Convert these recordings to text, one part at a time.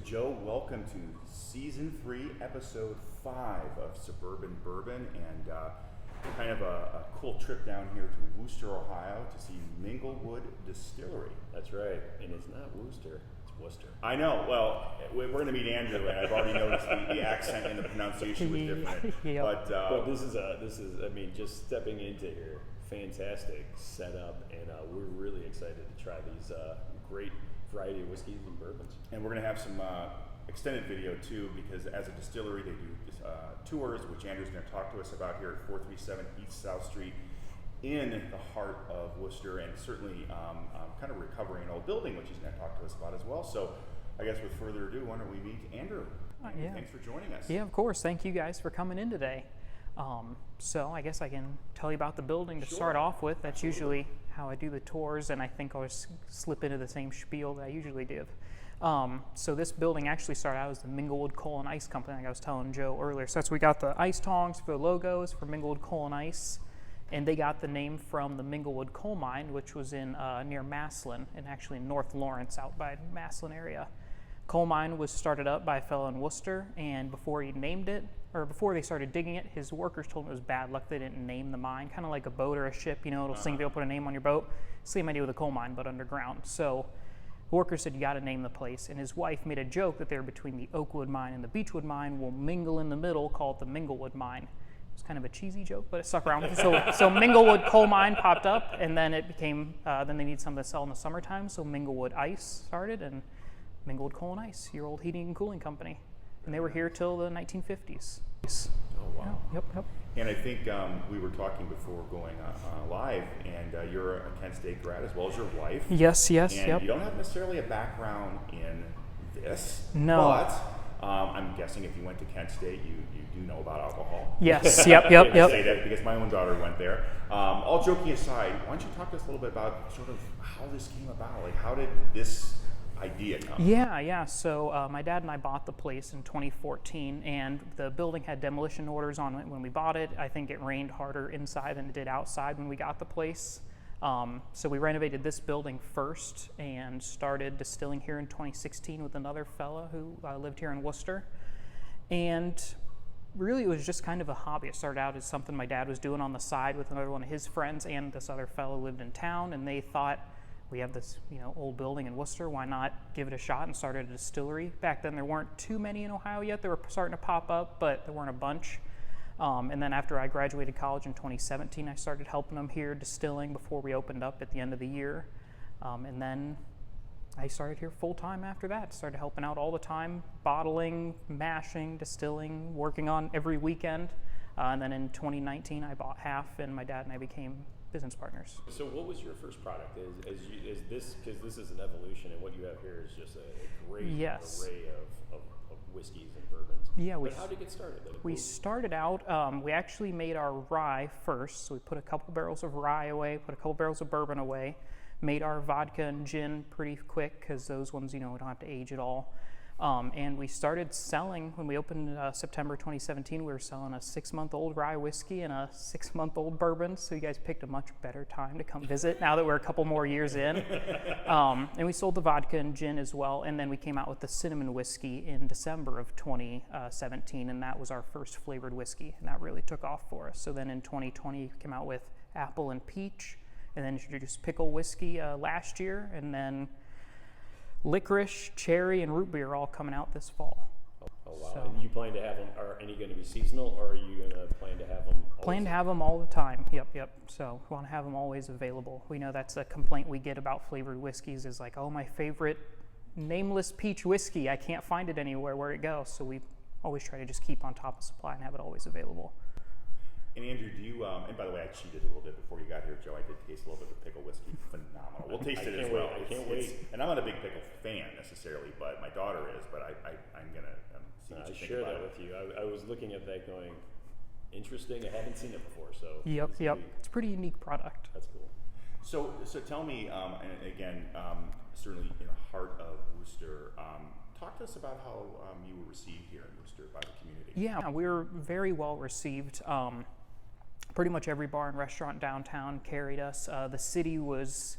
Joe, welcome to Season 3, Episode 5 of Suburban Bourbon, and kind of a cool trip down here to Wooster, Ohio to see Minglewood Distillery. That's right, and it's not Wooster, it's Wooster. I know, well, we're going to meet Andrew, and I've already noticed the accent and the pronunciation was different. Yep. But this is, I mean, just stepping into here, fantastic setup, and we're really excited to try these great variety of whiskeys and bourbons. And we're going to have some extended video too, because as a distillery they do tours, which Andrew's going to talk to us about here at 437 East South Street in the heart of Worcester, and certainly kind of recovering an old building, which he's going to talk to us about as well. So I guess with further ado, why don't we meet Andrew? Yeah. Thanks for joining us. Yeah, of course. Thank you guys for coming in today. So I guess I can tell you about the building to start off with. That's usually how I do the tours, and I think I'll just slip into the same spiel that I usually give. So this building actually started out as the Minglewood Coal and Ice Company, like I was telling Joe earlier. So that's we got the ice tongs for the logos for Minglewood Coal and Ice, and they got the name from the Minglewood coal mine, which was in near Massillon, and actually North Lawrence, out by Massillon area. Coal mine was started up by a fellow in Wooster, and before he named it, or before they started digging it, his workers told him it was bad luck they didn't name the mine, kind of like a boat or a ship, you know, it'll sink if you don't put a name on your boat. Same idea with a coal mine, but underground. So the workers said, you got to name the place, and his wife made a joke that they're between the Oakwood mine and the Beechwood mine, will mingle in the middle, call it the Minglewood mine. It's kind of a cheesy joke, but it stuck around. So Minglewood coal mine popped up, and then it became, then they need something to sell in the summertime, so Minglewood Ice started, and Minglewood Coal and Ice, your old heating and cooling company. And they were here till the 1950s. Oh, wow. Yep. And I think we were talking before going live, and you're a Kent State grad as well as your wife. Yes, and yep. You don't have necessarily a background in this. No. But I'm guessing if you went to Kent State, you do know about alcohol. Yes, yep. I say that because my own daughter went there. All joking aside, why don't you talk to us a little bit about sort of how this came about? Like, how did this idea come? Yeah. So my dad and I bought the place in 2014, and the building had demolition orders on it when we bought it. I think it rained harder inside than it did outside when we got the place. So we renovated this building first and started distilling here in 2016 with another fella who lived here in Worcester. And really it was just kind of a hobby. It started out as something my dad was doing on the side with another one of his friends, and this other fellow lived in town, and they thought, we have this, old building in Worcester, why not give it a shot and start a distillery? Back then there weren't too many in Ohio yet. They were starting to pop up, but there weren't a bunch. And then after I graduated college in 2017, I started helping them here distilling before we opened up at the end of the year. And then I started here full time after that. Started helping out all the time, bottling, mashing, distilling, working on every weekend. And then in 2019, I bought half, and my dad and I became business partners. So what was your first product? Is this, because this is an evolution, and what you have here is just a great array of whiskeys and bourbons. Yeah, but how did it get started? We started out, we actually made our rye first, so we put a couple barrels of rye away, put a couple barrels of bourbon away, made our vodka and gin pretty quick, because those ones, we don't have to age at all. And we started selling, when we opened September 2017, we were selling a 6-month-old rye whiskey and a 6-month-old bourbon, so you guys picked a much better time to come visit now that we're a couple more years in. And we sold the vodka and gin as well, and then we came out with the cinnamon whiskey in December of 2017, and that was our first flavored whiskey, and that really took off for us. So then in 2020, we came out with apple and peach, and then introduced pickle whiskey last year, and then licorice, cherry, and root beer are all coming out this fall. Oh wow! So, and you plan to have them? Are any going to be seasonal, or are you going to plan to have them? Plan to have them all the time. Yep. So we want to have them always available. We know that's a complaint we get about flavored whiskeys is like, oh, my favorite nameless peach whiskey, I can't find it anywhere. Where'd it go? So we always try to just keep on top of supply and have it always available. And Andrew, do you, and by the way, I cheated a little bit before you got here, Joe. I did taste a little bit of pickle whiskey. Phenomenal. We'll taste it as well. I can't wait. And I'm not a big pickle fan necessarily, but my daughter is, but I'm going to see what you think about it. I share that with you. I was looking at that going, interesting. I haven't seen it before, so. Yep. It's a pretty unique product. That's cool. So tell me, and again, certainly in the heart of Wooster, talk to us about how you were received here in Wooster by the community. Yeah, we were very well received. Pretty much every bar and restaurant downtown carried us. The city was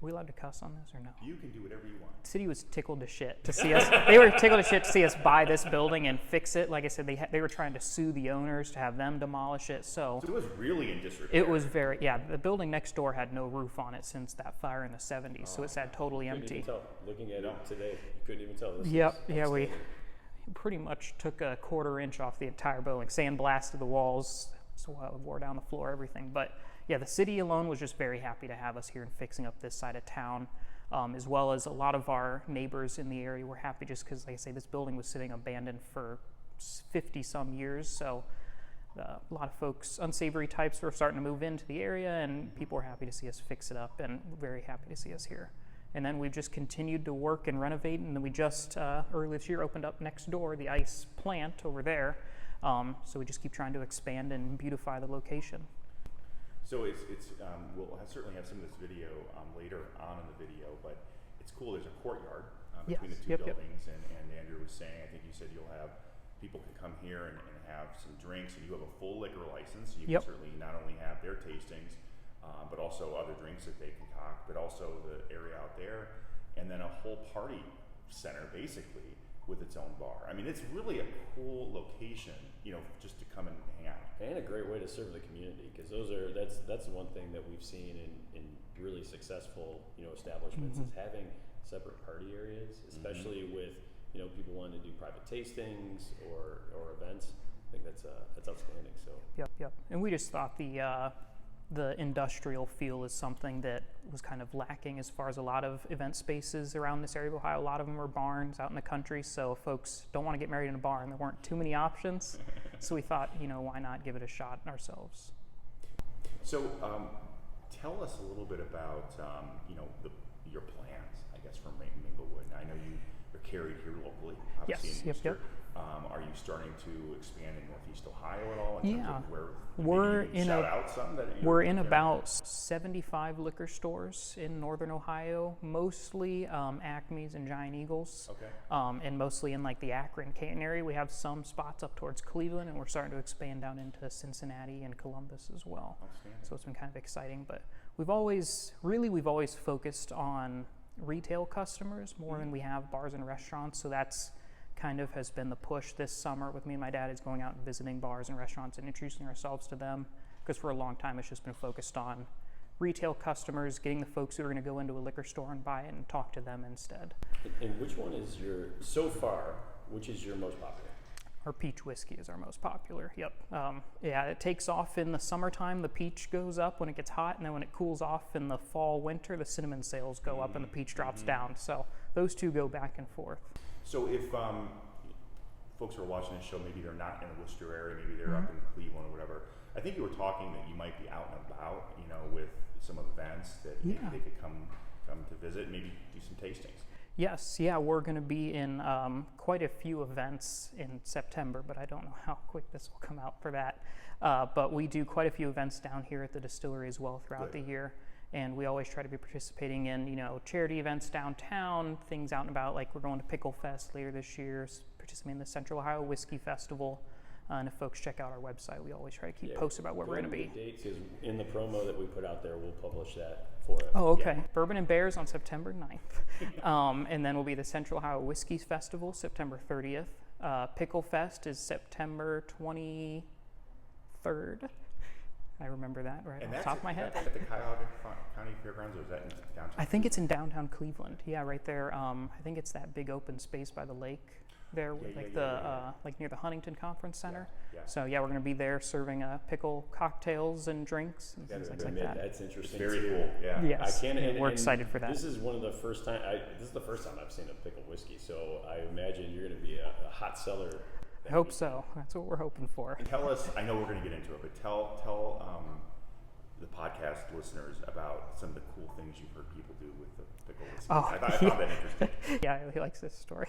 we allowed to cuss on this or no? You can do whatever you want. The city was tickled to shit to see us. They were tickled to shit to see us buy this building and fix it. Like I said, they were trying to sue the owners to have them demolish it. So it was really in disrepair. it was very, the building next door had no roof on it since that fire in the 70s, so it sat totally empty. Couldn't even tell. Looking at it today, you couldn't even tell. We pretty much took a 1/4 inch off the entire building, sandblasted the walls, so wore down the floor, everything. But yeah, the city alone was just very happy to have us here and fixing up this side of town, as well as a lot of our neighbors in the area were happy just because, like I say, this building was sitting abandoned for 50 some years. So a lot of folks, unsavory types, were starting to move into the area, and people were happy to see us fix it up and very happy to see us here. And then we've just continued to work and renovate, and then we just early this year opened up next door the ice plant over there. So we just keep trying to expand and beautify the location. So we'll certainly have some of this video later on in the video, but it's cool. There's a courtyard between the two buildings, and Andrew was saying, I think you said you'll have people can come here and have some drinks, and you have a full liquor license. So you can certainly not only have their tastings, but also other drinks that they concoct, but also the area out there, and then a whole party center basically with its own bar. I mean, it's really a cool location, just to come and hang out. And a great way to serve the community, because that's one thing that we've seen in really successful establishments is having separate party areas, especially with people wanting to do private tastings or events. I think that's outstanding. So Yep. And we just thought the industrial feel is something that was kind of lacking as far as a lot of event spaces around this area of Ohio. A lot of them are barns out in the country, so folks don't want to get married in a barn. There weren't too many options, so we thought, why not give it a shot ourselves? So tell us a little bit about your plans, I guess, for Minglewood. I know you're carried here locally, obviously in Wooster. Are you starting to expand in Northeast Ohio at all? In terms of where we're in about 75 liquor stores in Northern Ohio, mostly Acme's and Giant Eagles, and mostly in like the Akron, Canton area. We have some spots up towards Cleveland, and we're starting to expand down into Cincinnati and Columbus as well. So it's been kind of exciting, but we've always focused on retail customers more than we have bars and restaurants. So that's kind of has been the push this summer with me and my dad, is going out and visiting bars and restaurants and introducing ourselves to them, because for a long time it's just been focused on retail customers, getting the folks who are going to go into a liquor store and buy it and talk to them instead. And which one is which is your most popular? Our peach whiskey is our most popular. It takes off in the summertime. The peach goes up when it gets hot, and then when it cools off in the fall, winter, the cinnamon sales go up and the peach drops down. So those two go back and forth. So if folks who are watching this show, maybe they're not in the Wooster area, maybe they're up in Cleveland or whatever, I think you were talking that you might be out and about, with some events that maybe they could come to visit, maybe do some tastings. Yes, we're going to be in quite a few events in September, but I don't know how quick this will come out for that. But we do quite a few events down here at the distillery as well throughout the year. And we always try to be participating in, charity events downtown, things out and about, like we're going to Pickle Fest later this year, participating in the Central Ohio Whiskey Festival. And if folks check out our website, we always try to keep posts about where we're going to be. Dates, because in the promo that we put out there, we'll publish that for it. Oh, okay. Bourbon and Bears on September 9th. And then will be the Central Ohio Whiskey Festival, September 30th. Pickle Fest is September 23rd. I remember that right off the top of my head. At the Cuyahoga County Fairgrounds, or is that in downtown? I think it's in downtown Cleveland. Yeah, right there. I think it's that big open space by the lake there, like near the Huntington Conference Center. So we're going to be there serving pickle cocktails and drinks and things like that. That's interesting. It's very cool. Yeah. Yes. We're excited for that. This is the first time I've seen a pickle whiskey. So I imagine you're going to be a hot seller. I hope so. That's what we're hoping for. And tell us, I know we're going to get into it, but tell the podcast listeners about some of the cool things you've heard people do with the pickle whiskey. I found that interesting. Yeah, he likes this story.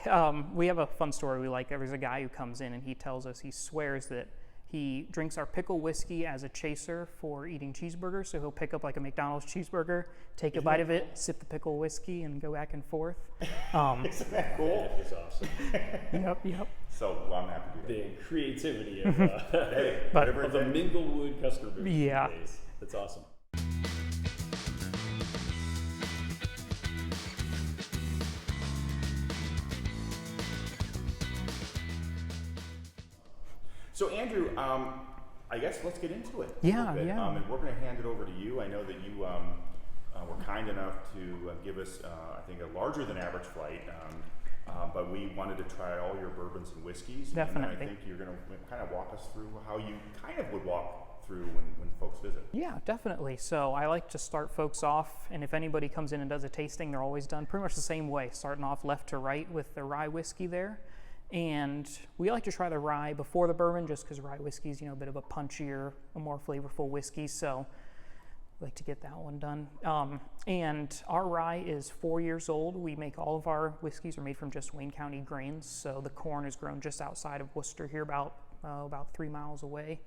We have a fun story we like. There's a guy who comes in and he tells us, he swears that he drinks our pickle whiskey as a chaser for eating cheeseburgers. So he'll pick up like a McDonald's cheeseburger, take a bite of it, sip the pickle whiskey, and go back and forth. Isn't that cool? That is awesome. Yep. So I'm happy to do that. The creativity of the Minglewood customer base. Yeah. That's awesome. So Andrew, I guess let's get into it. Yeah, a bit. yeah. And we're going to hand it over to you. I know that you were kind enough to give us, I think, a larger than average flight. But we wanted to try all your bourbons and whiskeys. Definitely. And I think you're going to kind of walk us through how you kind of would walk through when folks visit. Yeah, definitely. So I like to start folks off, and if anybody comes in and does a tasting, they're always done pretty much the same way, starting off left to right with the rye whiskey there. And we like to try the rye before the bourbon just because rye whiskey is, a bit of a punchier, a more flavorful whiskey. So we like to get that one done. And our rye is 4 years old. We make all of our whiskeys are made from just Wayne County grains. So the corn is grown just outside of Wooster here, about 3 miles away.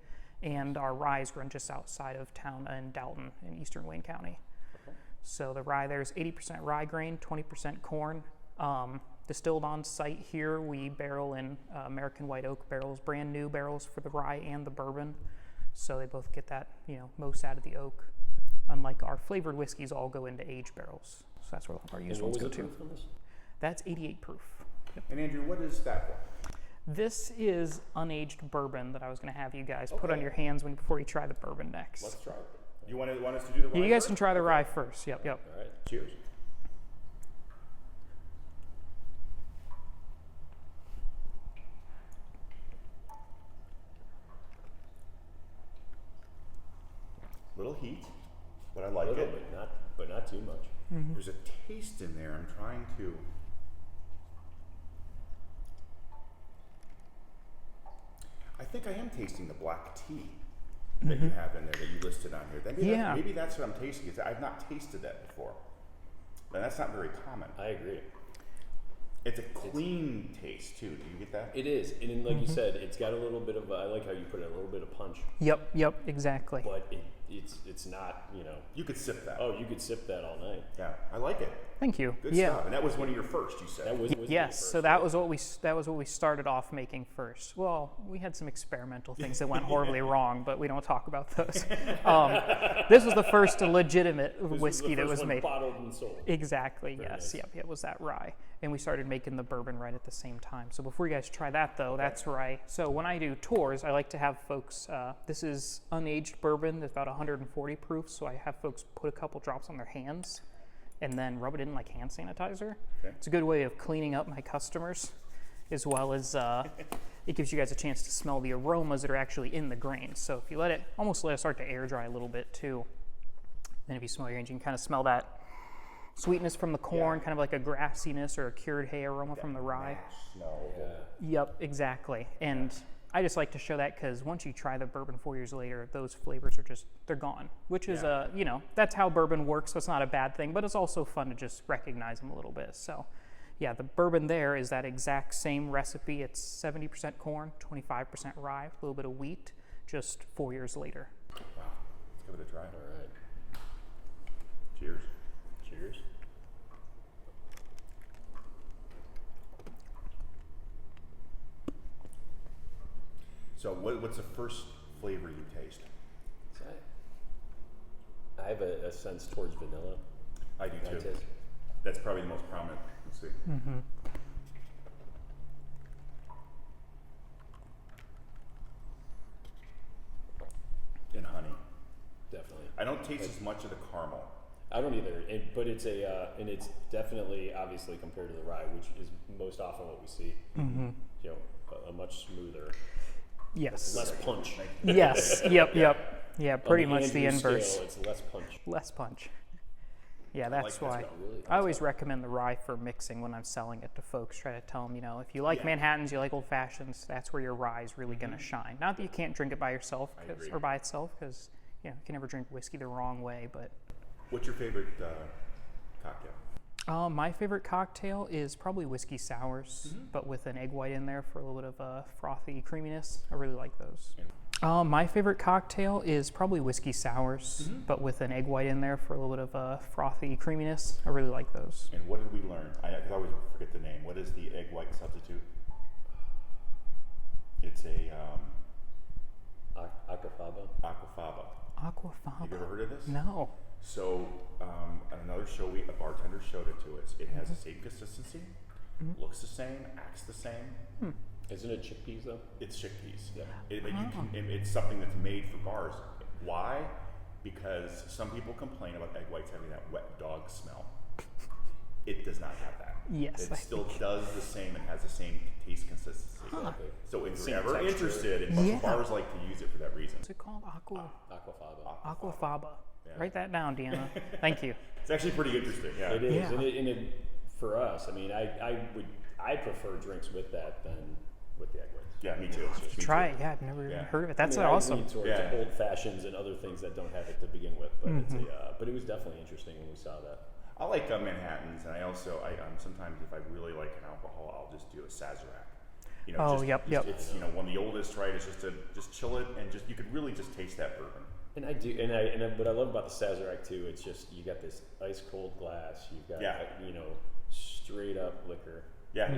And our rye is grown just outside of town in Dalton in eastern Wayne County. Okay. So the rye there is 80% rye grain, 20% corn. Distilled on site here, we barrel in American white oak barrels, brand new barrels for the rye and the bourbon. So they both get that, most out of the oak. Unlike our flavored whiskeys, all go into aged barrels. So that's where our used ones go to. That's 88 proof. Yep. And Andrew, what is that for? This is unaged bourbon that I was going to have you guys put on your hands before you try the bourbon next. Let's try it. You want us to do the rye? You guys first? can try the rye first. Yep. All right. Cheers. Little heat, but I like A little it. bit, but not too much. Mm-hmm. There's a taste in there. I'm trying to. I think I am tasting the black tea that you have in there that you listed on here. Maybe that's what I'm tasting. I've not tasted that before, and that's not very common. I agree. It's a clean taste too. Do you get that? It is, and then, like you said, it's got a little bit of. I like how you put it, a little bit of punch. Yep, exactly. But it's not, You could sip that. Oh, you could sip that all night. Yeah, I like it. Thank you. Good stuff. And that was one of your first, you said. That was Yes, so that was what we started off making first. Well, we had some experimental things that went horribly wrong, but we don't talk about those. This was the first legitimate whiskey that was made. Bottled and sold. Exactly. Very Yes. nice. Yep. It was that rye, and we started making the bourbon right at the same time. So before you guys try that, though, that's rye. So when I do tours, I like to have folks. This is unaged bourbon. It's about 140 proof. So I have folks put a couple drops on their hands and then rub it in like hand sanitizer. Okay. It's a good way of cleaning up my customers, as well as it gives you guys a chance to smell the aromas that are actually in the grains. So if you let it start to air dry a little bit too, then if you smell your grains, you can kind of smell that sweetness from the corn, kind of like a grassiness or a cured hay aroma from the rye. Smell. Yep, exactly. And I just like to show that because once you try the bourbon 4 years later, those flavors are they're gone, which is, that's how bourbon works. So it's not a bad thing, but it's also fun to just recognize them a little bit. So yeah, the bourbon there is that exact same recipe. It's 70% corn, 25% rye, a little bit of wheat, just 4 years later. Wow. Let's give it a try. All right. Cheers. Cheers. So what's the first flavor you taste? So I have a sense towards vanilla. I do Can I too. taste? That's probably the most prominent. Let's see. Mm-hmm. And honey. Definitely. I don't taste as much of the caramel. I don't either, but it's and it's definitely, obviously, compared to the rye, which is most often what we see. Mm-hmm. A much smoother, Yes. less punch. Yes. Yep. Yeah, pretty On much the Andrew inverse. Scale, it's less punch. Less punch. Yeah, that's like why. that. Really, I always recommend the rye for mixing when I'm selling it to folks. Try to tell them, if you like Manhattans, you like Old Fashions, that's where your rye is really going to shine. Not that you can't drink it by yourself or by itself, because you can never drink whiskey the wrong way. But What's your favorite cocktail? my favorite cocktail is probably whiskey sours, but with an egg white in there for a little bit of frothy creaminess. I really like those. My favorite cocktail is probably whiskey sours, but with an egg white in there for a little bit of frothy creaminess. I really like those. And what did we learn? I always forget the name. What is the egg white substitute? It's a Aquafaba. aquafaba. Aquafaba. Have you ever heard of this? No. So on another show, a bartender showed it to us. It has the same consistency, looks the same, acts the same. Isn't it chickpeas though? It's chickpeas. Yeah. It's something that's made for bars. Why? Because some people complain about egg whites having that wet dog smell. It does not have that. Yes, It I still does the same and has the same taste consistency. Exactly. So if Same you're ever texture. interested, and Yeah. bars like to use it for that reason. What's it called? Aquafaba. Aquafaba. Yeah. Write that down, Deanna. Thank you. It's actually pretty interesting. Yeah. It is, Yeah. and it for us. I mean, I prefer drinks with that than with the egg whites. Yeah, me too. Try it. Yeah, I've never even Yeah. heard of it. That's I mean, awesome. I lean towards Yeah. old fashions and other things that don't have it to begin with, but but it was definitely interesting when we saw that. I like Manhattans, and I also sometimes if I really like an alcohol, I'll just do a Sazerac. You know, Oh, just, yep, just- yep. It's one of the oldest, right? It's just chill it, and you could really just taste that bourbon. And I do, and what I love about the Sazerac too, it's just you got this ice cold glass, you've got straight up liquor. Yeah,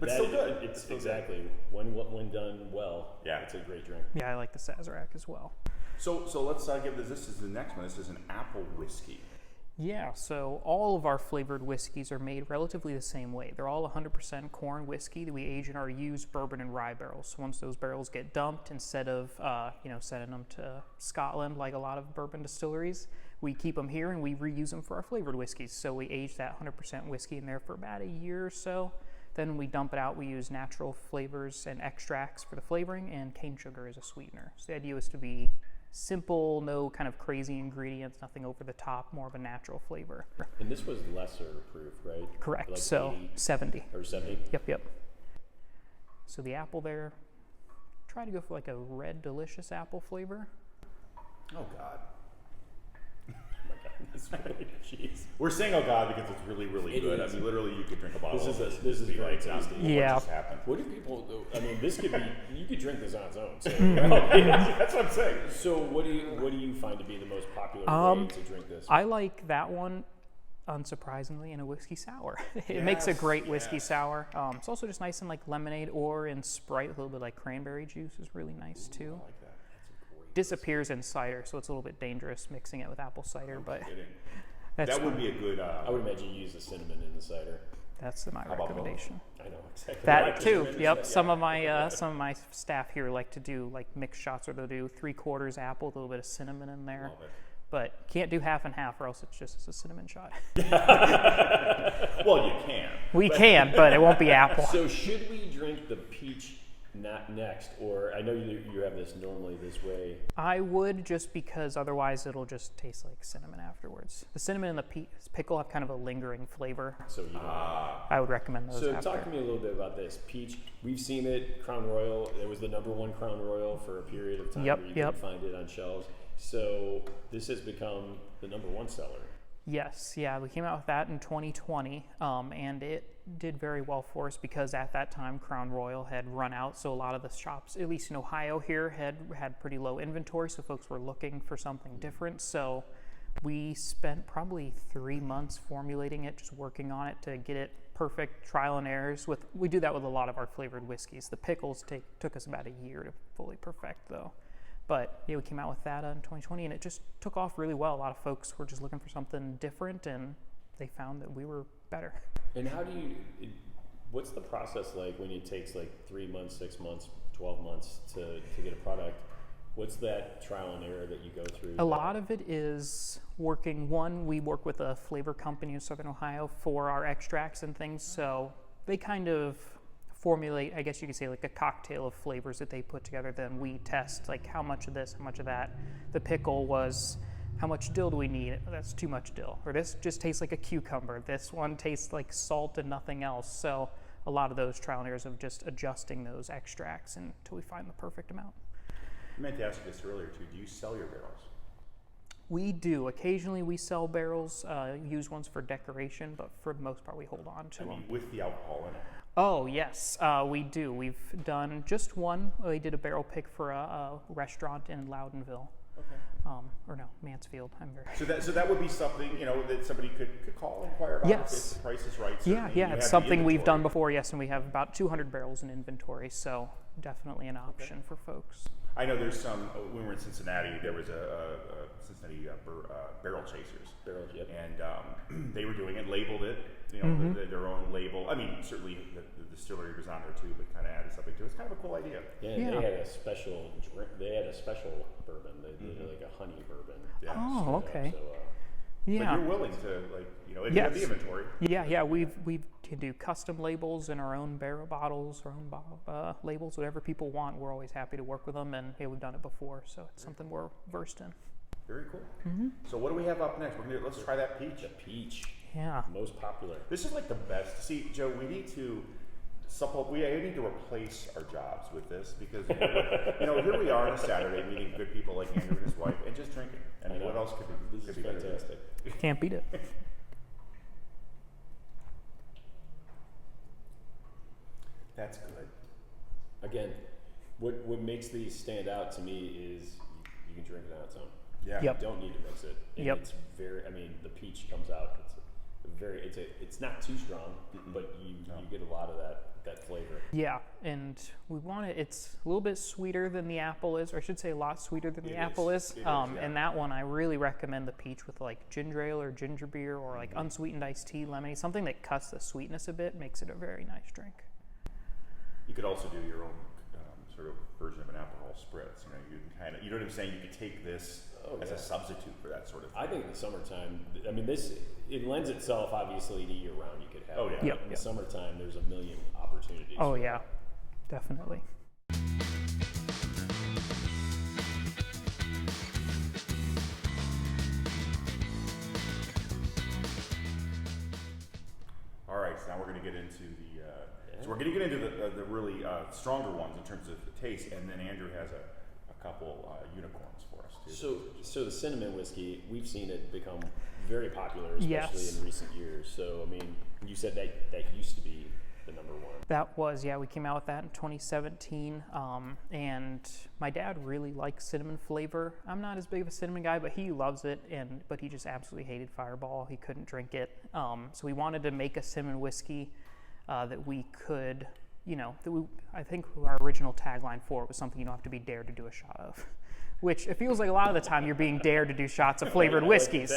but still good. It's still exactly when done well. Yeah. It's a great drink. Yeah, I like the Sazerac as well. So let's give this is the next one. This is an apple whiskey. Yeah, so all of our flavored whiskeys are made relatively the same way. They're all 100% corn whiskey that we age in our used bourbon and rye barrels. So once those barrels get dumped, instead of sending them to Scotland like a lot of bourbon distilleries, we keep them here and we reuse them for our flavored whiskeys. So we age that 100% whiskey in there for about a year or so. Then when we dump it out, we use natural flavors and extracts for the flavoring and cane sugar as a sweetener. So the idea was to be simple, no kind of crazy ingredients, nothing over the top, more of a natural flavor. And this was lesser proof, right? Correct, Like so 80 70. or 70. Yep. So the apple there, try to go for like a red delicious apple flavor. Oh God. Oh my God, this really, jeez. We're saying oh God because it's really, really It good. is. I mean, literally, you could drink a bottle. This is of a- this. this is Be very like, tasty. What Yeah. just happened? What do people do? I mean, this could be, you could drink this on its own. So, That's what I'm saying. so what do you find to be the most popular way to drink this? I like that one, unsurprisingly, in a whiskey sour. It makes a Yes, great whiskey yes. sour. It's also just nice in like lemonade or in Sprite with a little bit like cranberry juice is really nice too. I like that. That's a great Disappears in cider, so it's a little bit dangerous mixing it with apple cider, but Kidding. that's That would be a good. I would imagine you use the cinnamon in the cider. that's my about both? recommendation. I know exactly. That Right, too. cinnamon, Yep. yeah. Some of my staff here like to do like mixed shots, or they'll do 3/4 apple, with a little bit of cinnamon in there. Love it. But can't do half and half, or else it's just a cinnamon shot. Well, you can. We can, but it won't be apple. So should we drink the peach not next, or I know you have this normally this way. I would, just because otherwise it'll just taste like cinnamon afterwards. The cinnamon and the pickle have kind of a lingering flavor. So you don't. I would recommend those So after. talk to me a little bit about this peach. We've seen it, Crown Royal. It was the #1 Crown Royal for a period of time. Yep, where you yep. could find it on shelves. So this has become the #1 seller. Yes, yeah, we came out with that in 2020, and it did very well for us because at that time Crown Royal had run out, so a lot of the shops, at least in Ohio here, had pretty low inventory, so folks were looking for something different. So we spent probably 3 months formulating it, just working on it to get it perfect, trial and errors. We do that with a lot of our flavored whiskeys. The pickles took us about a year to fully perfect, though. But yeah, we came out with that in 2020, and it just took off really well. A lot of folks were just looking for something different, and they found that we were better. And how do what's the process like when it takes like 3 months, 6 months, 12 months to get a product? What's that trial and error that you go through? A lot of it is working. One, we work with a flavor company in Southern Ohio for our extracts and things, so they kind of formulate, I guess you could say, like a cocktail of flavors that they put together. Then we test like how much of this, how much of that. The pickle was, how much dill do we need? That's too much dill. Or this just tastes like a cucumber. This one tastes like salt and nothing else. So a lot of those trial and errors of just adjusting those extracts until we find the perfect amount. I meant to ask you this earlier too. Do you sell your barrels? We do. Occasionally we sell barrels, use ones for decoration, but for the most part we hold on to I them. mean, with the alcohol in it. Oh, yes, we do. We've done just one. We did a barrel pick for a restaurant in Loudonville. Okay. Or no, Mansfield. I'm very... So that would be something, that somebody could call and inquire about Yes. if the price is right. Yeah, Certainly you it's have the something we've done inventory. before, yes, and we have about 200 barrels in inventory, so definitely an option for folks. I know there's some. When we were in Cincinnati, there was a Cincinnati barrel chasers. Barrels, yep. And they were doing it, labeled it, their own label. I mean, certainly the distillery was on there too, but kind of added something to it. It's kind of a cool idea. Yeah, Yeah. they had a special drink. They had a special bourbon. They did like a honey bourbon. Yeah. Oh, okay. So, But Yeah. you're willing to, like, if you have the Yes. inventory. Yeah, we can do custom labels in our own barrel bottles, our own labels, whatever people want. We're always happy to work with them, and we've done it before, so it's something we're versed in. Very cool. So what do we have up next? Let's try that peach. the peach, Yeah. most popular. This is like the best. See, Joe, we need to we need to replace our jobs with this because here we are on a Saturday meeting good people like Andrew and his wife and just drinking. I mean, what else could be? This could is be better than this? fantastic. Can't beat it. That's good. Again, what makes these stand out to me is you can drink it on its own. Yeah. Yep. You don't need to mix it. And Yep. It's very. I mean, the peach comes out. It's not too strong, but you get a lot of that flavor. Yeah, and we want it. It's a little bit sweeter than the apple is, or I should say, a lot sweeter than the apple is. It is, yeah. And that one, I really recommend the peach with like ginger ale or ginger beer or like unsweetened iced tea, lemonade, something that cuts the sweetness a bit, makes it a very nice drink. You could also do your own sort of version of an alcohol spritz. You can kind of, you know what I'm saying? You could take this as a substitute for that sort of thing. I think in the summertime, I mean, it lends itself obviously to year round. You could have. Oh, yeah. Yep. In the summertime, there's a million opportunities. Oh yeah, definitely. All right, so now we're going to get into the really stronger ones in terms of the taste, and then Andrew has a couple unicorns for us too. So the cinnamon whiskey, we've seen it become very popular, especially Yes. in recent years. So I mean, you said that used to be the number one. That was, we came out with that in 2017, and my dad really likes cinnamon flavor. I'm not as big of a cinnamon guy, but he loves it, but he just absolutely hated Fireball. He couldn't drink it. So we wanted to make a cinnamon whiskey that we could, I think our original tagline for it was something you don't have to be dared to do a shot of. Which it feels like a lot of the time you're being dared to do shots of flavored whiskeys.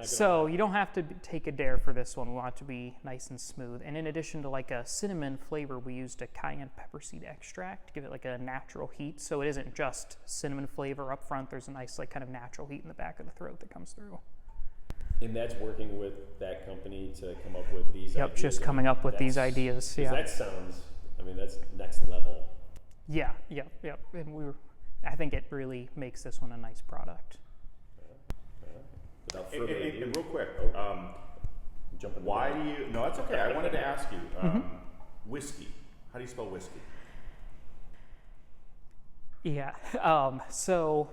So you don't have to take a dare for this one. We want it to be nice and smooth. And in addition to like a cinnamon flavor, we used a cayenne pepper seed extract to give it like a natural heat. So it isn't just cinnamon flavor up front. There's a nice like kind of natural heat in the back of the throat that comes through. And that's working with that company to come up with these ideas. Yep, just coming up with these ideas. Yeah. That sounds, that's next level. Yeah. And I think it really makes this one a nice product. Without further ado, And real quick, jumping. why do you? No, that's okay. I wanted to ask you, whiskey. How do you spell whiskey? Yeah. So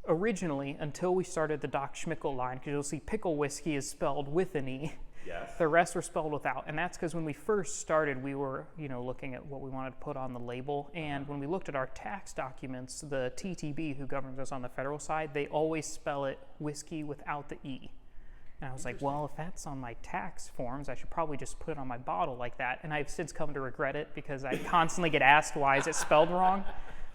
originally, until we started the Doc Schmickel line, because you'll see pickle whiskey is spelled with an E. Yes. The rest were spelled without, and that's because when we first started, we were, looking at what we wanted to put on the label. And when we looked at our tax documents, the TTB, who governs us on the federal side, they always spell it whiskey without the E. And I was like, well, if that's on my tax forms, I should probably just put it on my bottle like that. And I've since come to regret it because I constantly get asked, why is it spelled wrong?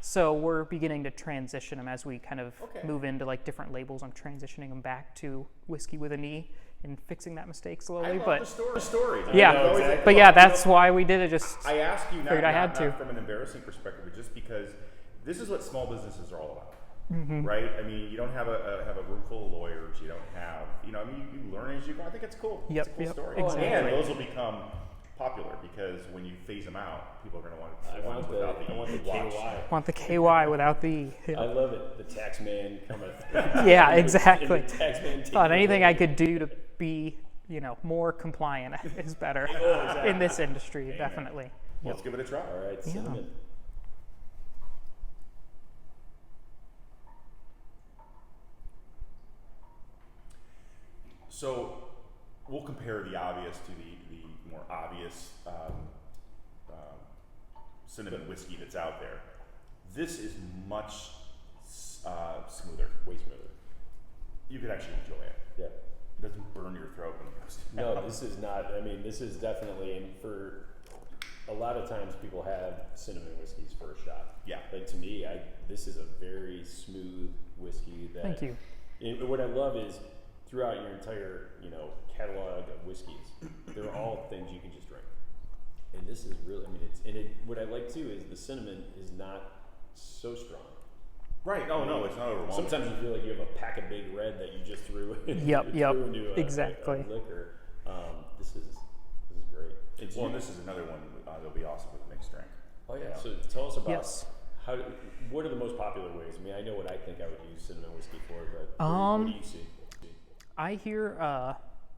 So we're beginning to transition them as we kind of move into like different labels. I'm transitioning them back to whiskey with an E and fixing that mistake slowly. I love the story. Yeah, Exactly. but yeah, that's why we did it. Just I ask you figured I had to. not from an embarrassing perspective, but just because this is what small businesses are all about, right? I mean, you don't have a room full of lawyers. You don't have, you learn as you go. I think it's cool. Yep, it's a cool story. exactly. And those will become popular because when you phase them out, people are going to want the ones without the watch. KY. Want the KY without the E. Yeah. I love it. The tax man cometh. Yeah, exactly. And the tax man Thought anything I could do to be, more compliant is better exactly. in this industry, definitely. Well, let's give it a try. All right, cinnamon. So we'll compare the obvious to the more obvious cinnamon whiskey that's out there. This is much smoother, way smoother. You could actually enjoy it. Yeah. It doesn't burn your throat when it goes down. No, this is not. This is definitely, and for a lot of times people have cinnamon whiskeys for a shot. this is a very smooth whiskey. That, Thank you. And what I love is throughout your entire, catalog of whiskeys, they're all things you can just drink. And this is really, what I like too is the cinnamon is not so strong. Right. Oh no, it's not overwhelming. Sometimes you feel like you have a pack of Big Red that you just threw Yep. into Exactly. a liquor. This is great. Well, this is another one that'll be awesome with mixed drink. Oh yeah. So tell us about Yes. what are the most popular ways? I mean, I know what I think I would use cinnamon whiskey for, but what do you see? I hear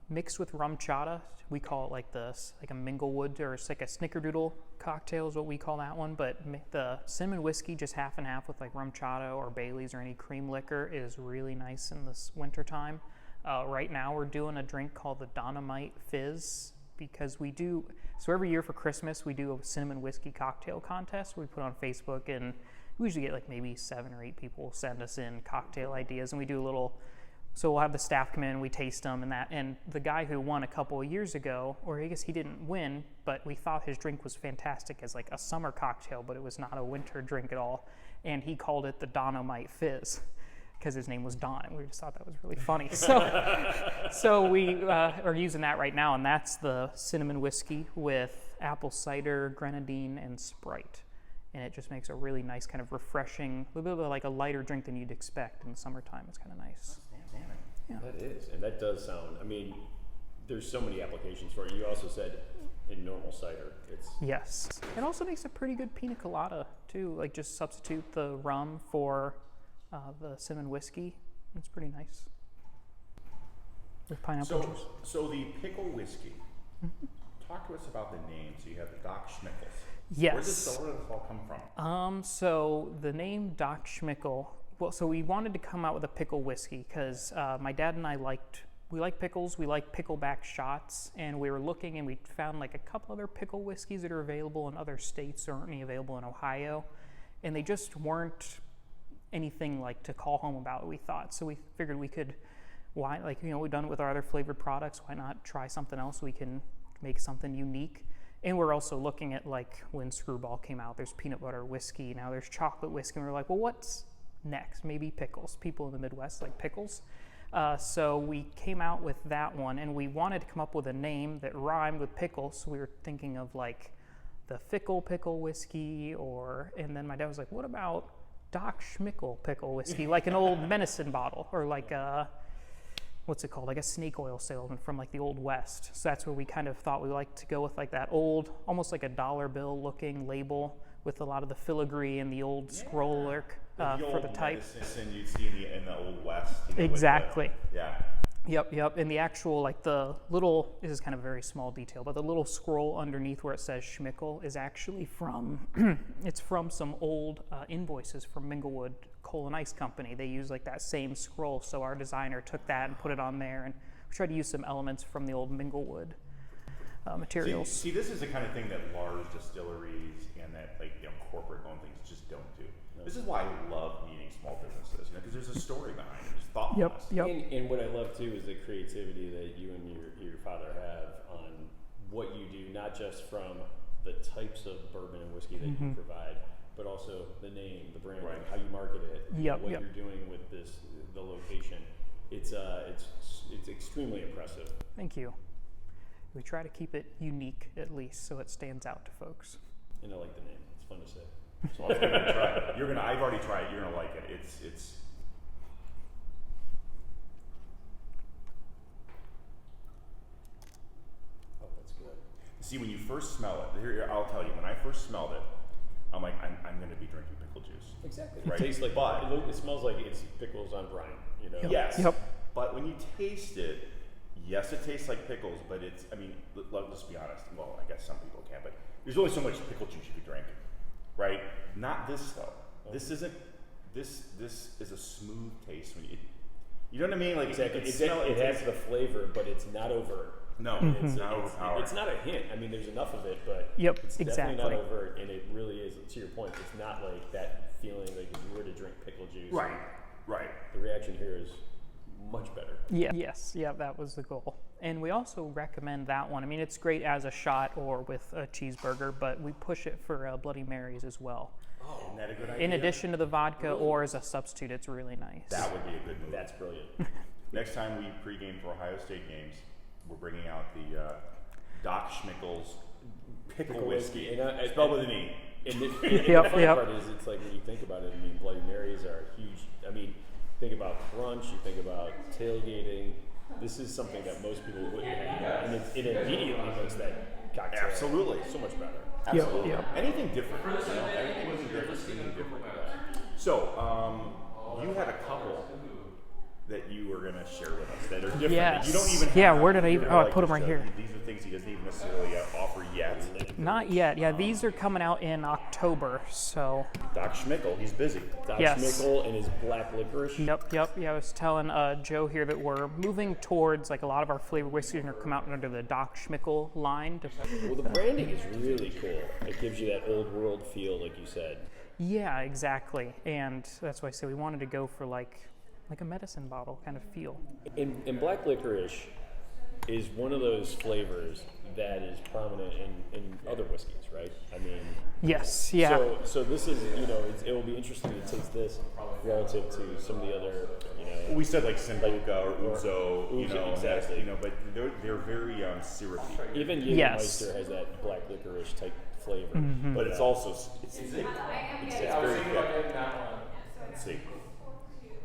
mixed with rum chata. We call it like a Minglewood, or it's like a snickerdoodle cocktail is what we call that one. But the cinnamon whiskey, just half and half with like rum chata or Bailey's or any cream liquor, is really nice in this winter time. Right now we're doing a drink called the Dynamite Fizz, because so every year for Christmas we do a cinnamon whiskey cocktail contest we put on Facebook, and we usually get like maybe 7 or 8 people send us in cocktail ideas, and we do a little. So we'll have the staff come in, we taste them, and the guy who won a couple of years ago, or I guess he didn't win, but we thought his drink was fantastic as like a summer cocktail, but it was not a winter drink at all, and he called it the Dynamite Fizz, because his name was Don, and we just thought that was really funny. So we are using that right now, and that's the cinnamon whiskey with apple cider, grenadine, and Sprite. And it just makes a really nice kind of refreshing, a little bit like a lighter drink than you'd expect in the summertime. It's kind of nice. Yeah. That is, and that does sound, there's so many applications for it. You also said in normal cider, Yes. It also makes a pretty good pina colada too, like just substitute the rum for the cinnamon whiskey. It's pretty nice. With pineapple juice. So the pickle whiskey, talk to us about the name. So you have the Doc Schmickles. Yes. Where does this all come from? So the name Doc Schmickel, so we wanted to come out with a pickle whiskey because my dad and I we like pickles, we like pickleback shots, and we were looking and we found like a couple other pickle whiskeys that are available in other states or only available in Ohio, and they just weren't anything like to call home about, we thought. So we figured we could, we've done it with our other flavored products, why not try something else? We can make something unique. And we're also looking at like when Screwball came out, there's peanut butter whiskey, now there's chocolate whiskey, and we're like, well, what's next? Maybe pickles. People in the Midwest like pickles. So we came out with that one, and we wanted to come up with a name that rhymed with pickles. So we were thinking of like the Fickle Pickle Whiskey, and then my dad was like, what about Doc Schmickel Pickle Whiskey, like an old medicine bottle, or like what's it called, like a snake oil salesman from like the Old West. So that's where we kind of thought we liked to go with, like that old, almost like a dollar bill looking label with a lot of the filigree and the old scroll work for the type. And you'd see in the Old West. Exactly. Yeah. Yep. And the actual, like the little, this is kind of a very small detail, but the little scroll underneath where it says Schmickel is actually from, it's from some old invoices from Minglewood Coal and Ice Company. They use like that same scroll, so our designer took that and put it on there, and we tried to use some elements from the old Minglewood materials. See, this is the kind of thing that large distilleries and that corporate-owned things just don't do. This is why I love meeting small businesses, because there's a story behind it. There's thoughtfulness. Yep. And what I love too is the creativity that you and your father have on what you do, not just from the types of bourbon and whiskey that you provide, but also the name, the brand, how you market it, what you're doing with the location. It's extremely impressive. Thank you. We try to keep it unique at least, so it stands out to folks. And I like the name. It's fun to say. So I'm gonna try it. I've already tried it. You're gonna like it. It's. Oh, that's good. See, when you first smell it, here I'll tell you. When I first smelled it, I'm like, I'm gonna be drinking pickle juice. Exactly. Right? It tastes like, it smells like it's pickles on brine. Yes. Yep. But when you taste it, yes, it tastes like pickles, but it's. Let's be honest. Well, I guess some people can, but there's only so much pickle juice you could drink. Right? Not this though. This isn't. This is a smooth taste when you know what I mean? Like exactly. It has the flavor, but it's not overt. No, it's not overpowering. It's not a hint. There's enough of it, but it's exactly. definitely not overt, and it really is. To your point, it's not like that feeling like if you were to drink pickle juice. Right. The reaction here is much better. Yes, that was the goal. And we also recommend that one. It's great as a shot or with a cheeseburger, but we push it for Bloody Marys as well. Isn't that a good idea? In addition to the vodka or as a substitute, it's really nice. That would be a good move. That's brilliant. Next time we pregame for Ohio State games, we're bringing out the Doc Schmickel's pickle whiskey. And spelled with an E. And the funny part is, it's like when you think about it, I mean, Bloody Marys are huge. I mean, think about brunch, you think about tailgating. This is something that most people wouldn't have. And it immediately makes that cocktail Absolutely. so much better. Absolutely. Yep. Anything different. Anything different. So, you had a couple that you were going to share with us that are different. Yes. You don't even have. Yeah, where did I even? You're Oh, I like put them just, right here. These are things he doesn't even necessarily offer yet. Not yet. Yeah, these are coming out in October. So. Doc Schmickel, he's busy. Doc Yes. Schmickel and his black licorice. Yep. Yeah, I was telling Joe here that we're moving towards like a lot of our flavored whiskeys are going to come out under the Doc Schmickel line. Well, the branding is really cool. It gives you that old world feel, like you said. Yeah, exactly. And that's why I said we wanted to go for like a medicine bottle kind of feel. And black licorice is one of those flavors that is prominent in other whiskeys, right? I mean, Yes. Yeah. So this is, it will be interesting to taste this relative to some of the other, We said like Sambuca or Ouzo, Ouzo, exactly. but they're very syrupy. Even Yes. Jägermeister has that black licorice type flavor. But it's also it's thick. It's very thick. Let's see.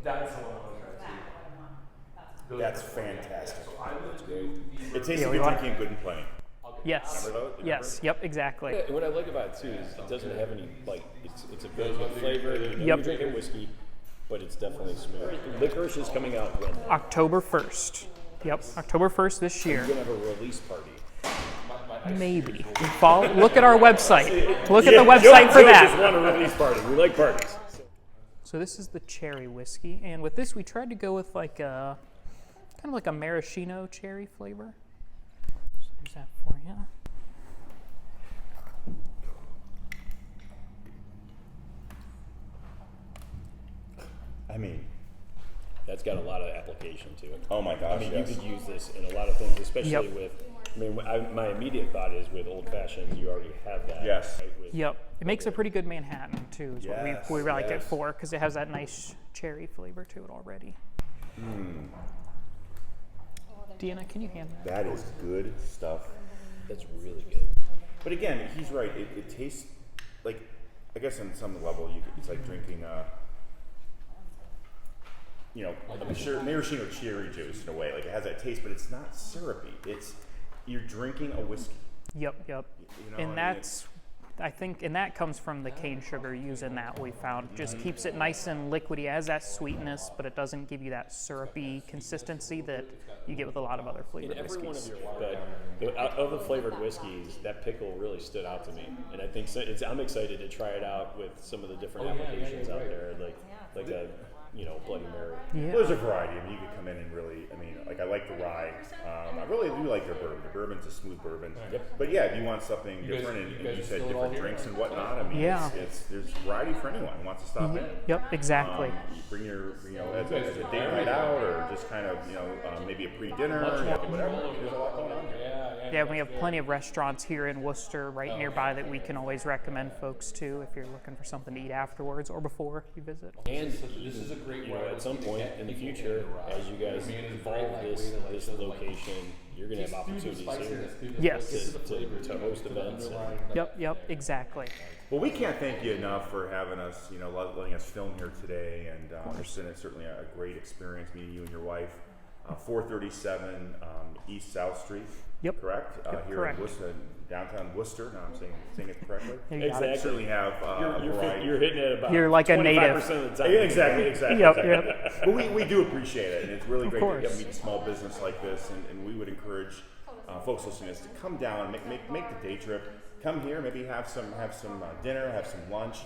That's the one I want to try too. That's fantastic. That's great. It tastes Yeah, like we you're want- drinking good and plenty. Yes. Remember those? Yes. Yep. Exactly. And what I like about it too is it doesn't have any it's a very good flavor. Yep. You're drinking whiskey, but it's definitely smooth. Licorice is coming out when? October 1st. Yep. October 1st this year. We're gonna have a release party. Maybe. Look at our website. Look at the website for Joe just that. want a release party. We like parties. So this is the cherry whiskey, and with this we tried to go with like a kind of like a maraschino cherry flavor. So there's that for you. I mean, that's got a lot of application to it. Oh my gosh! I mean, yes. you could use this in a lot of things, especially Yep. with. I mean, my immediate thought is with old fashions, you already have that. Yes. Right? With, Yep. It makes a pretty good Manhattan too. Is what Yes, we like it yes. for because it has that nice cherry flavor to it already. Deanna, can you hand that? That is good stuff. That's really good. But again, he's right. It tastes like, I guess on some level, it's like drinking a maraschino cherry juice in a way. Like it has that taste, but it's not syrupy. You're drinking a whiskey. Yep. You know, And I mean, that's, I think, and that comes from the cane sugar used in that we found. Just keeps it nice and liquidy. It has that sweetness, but it doesn't give you that syrupy consistency that you get with a lot of other In flavored every one of whiskeys. your, but of the flavored whiskeys, that pickle really stood out to me, and I think I'm excited to try it out with some of the different applications out there, like a Bloody Mary. Yeah. Well, there's a variety. I mean, you could come in and really, like I like the rye. I really do like their bourbon. The bourbon's a smooth bourbon. Yep. But yeah, if you want something different, and you said different drinks and whatnot, I mean, Yeah. there's variety for anyone who wants to stop in. Yep, exactly. You bring your, as a date night out, or just kind of, maybe a pre-dinner, whatever. There's a lot going on here. Yeah, we have plenty of restaurants here in Worcester right nearby that we can always recommend folks to if you're looking for something to eat afterwards or before you visit. And this is a great at some point in the future, as you guys evolve this location, you're going to have opportunities here Yes. to host events. Yep, exactly. Well, we can't thank you enough for having us, letting us film here today, and it's been certainly a great experience meeting you and your wife. 437 East South Street. Yep. Correct. Here correct. in Worcester, downtown Worcester. Now I'm saying it correctly. You got it. Exactly. Certainly have a variety. You're hitting it about You're like a 25% native. of the time. Yeah, exactly. Yep. But we do appreciate it, and it's really great course. to get meet a small business like this, and we would encourage folks listening to this to come down, make the day trip, come here, maybe have some dinner, have some lunch.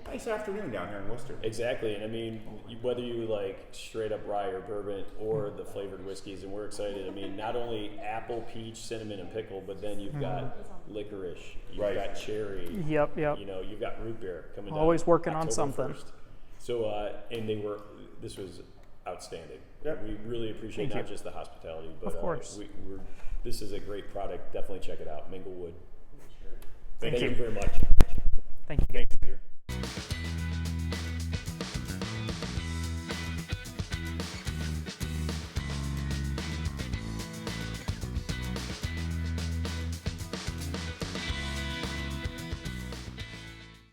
Nice afternoon down here in Worcester. Exactly, and I mean, whether you like straight up rye or bourbon or the flavored whiskeys, and we're excited. I mean, not only apple, peach, cinnamon, and pickle, but then you've got licorice, you've got cherry. Yep. You've got root beer coming down. Always working on October something. 1st. So, and this was outstanding. Yep. We really appreciate Thank not you. just the hospitality, but Of course. this is a great product. Definitely check it out, Minglewood. Thank Thank you. you very much. Thank you guys. Thanks, Peter.